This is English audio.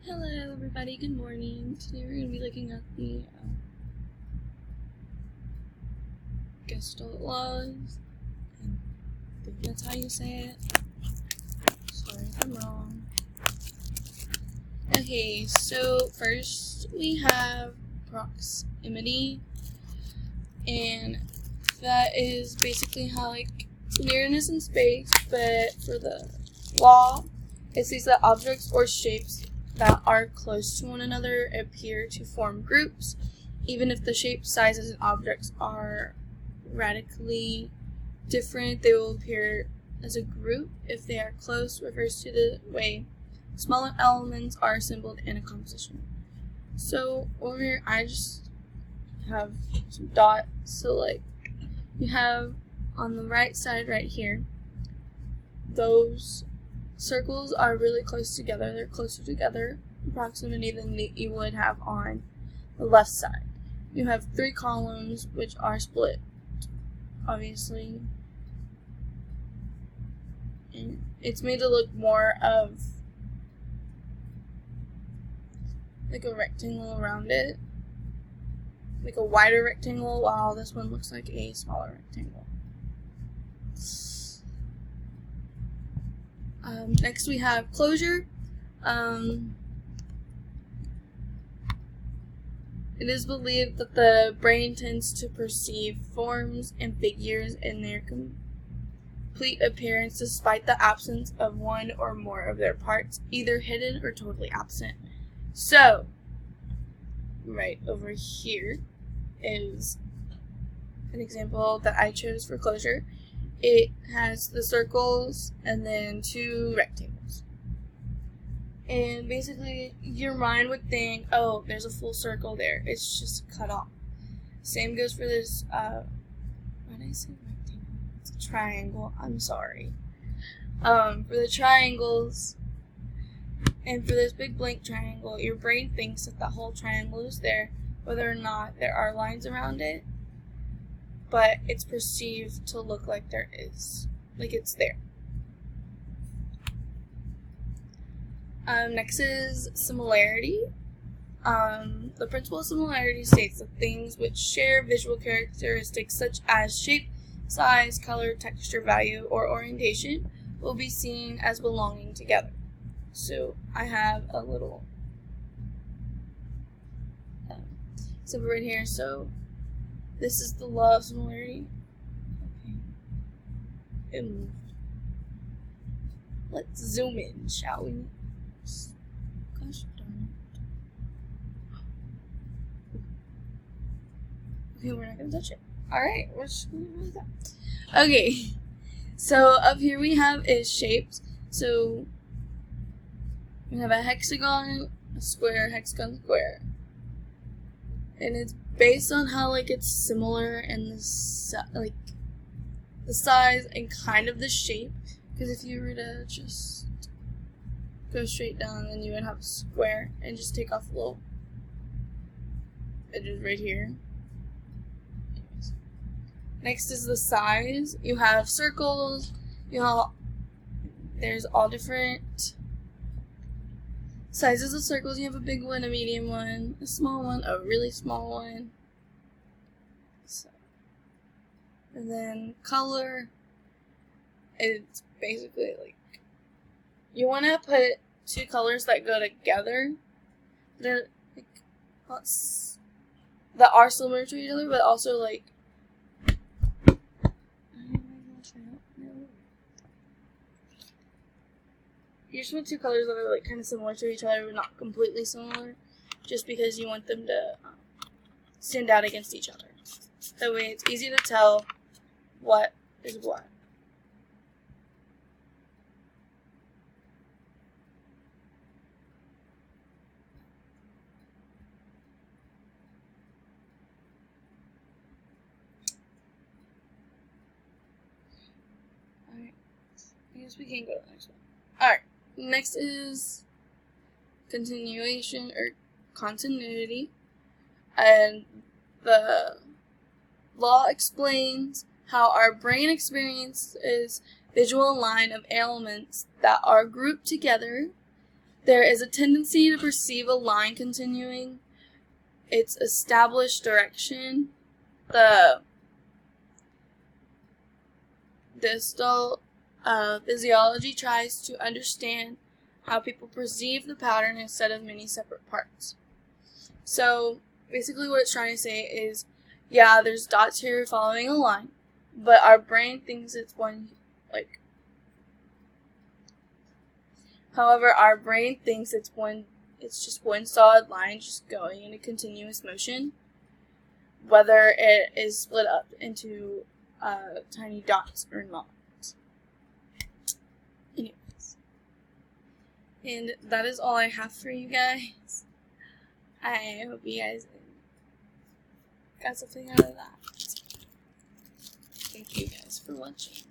Hello everybody, good morning. Today we're going to be looking at the gestaltlaws. I think that's how you say it. Sorry if I'm wrong. Okay, so first we have proximity, and that is basically how like nearness in space, but for the law, it says that objects or shapes that are close to one another appear to form groups, even if the shape, sizes, and objects are radically different. They will appear as a group if they are close. Refers to the way smaller elements are assembled in a composition. So over here, I just have some dots. So like you have on the right side right here, those circles are really close together. They're closer together in proximity than you would have on the left side. You have 3 columns which are split, obviously. And it's made to look more of like a rectangle around it. Like a wider rectangle, while this one looks like a smaller rectangle. Next we have closure. It is believed that the brain tends to perceive forms and figures in their complete appearance despite the absence of one or more of their parts, either hidden or totally absent. So, right over here is an example that I chose for closure. It has the circles and then 2 rectangles. And basically, your mind would think, oh, there's a full circle there. It's just cut off. Same goes for this, why did I say rectangle? It's a triangle. I'm sorry. For the triangles, and for this big blank triangle, your brain thinks that the whole triangle is there, whether or not there are lines around it. But it's perceived to look like there is, like it's there. Next is similarity. The principle of similarity states that things which share visual characteristics such as shape, size, color, texture, value, or orientation will be seen as belonging together. So I have a little symbol right here. So this is the law of similarity. Okay. It moved. Let's zoom in, shall we? Gosh darn it. Okay, we're not gonna touch it. Alright, we're just gonna leave that. Okay. So up here we have is shapes. So we have a hexagon, a square, hexagon, square. And it's based on how like it's similar in the the size and kind of the shape. Because if you were to just go straight down, then you would have a square and just take off little edges right here. Anyways. Next is the size. You have circles. There's all different sizes of circles. You have a big one, a medium one, a small one, a really small one. So, and then color, it's basically like you want to put 2 colors that go together. They're like that are similar to each other, but also like you just want 2 colors that are like kind of similar to each other, but not completely similar, just because you want them to stand out against each other. That way, it's easy to tell what is what. Alright, I guess we can go to the next one. Alright. Next is continuation or continuity, and the law explains how our brain experiences visual line of elements that are grouped together There is a tendency to perceive a line continuing its established direction. The distal physiology tries to understand how people perceive the pattern instead of many separate parts. So basically what it's trying to say is, yeah, there's dots here following a line, but our brain thinks it's one, however, our brain thinks it's just one solid line just going in a continuous motion, whether it is split up into tiny dots or not. Anyways, and that is all I have for you guys. I hope you guys got something out of that. Thank you guys for watching.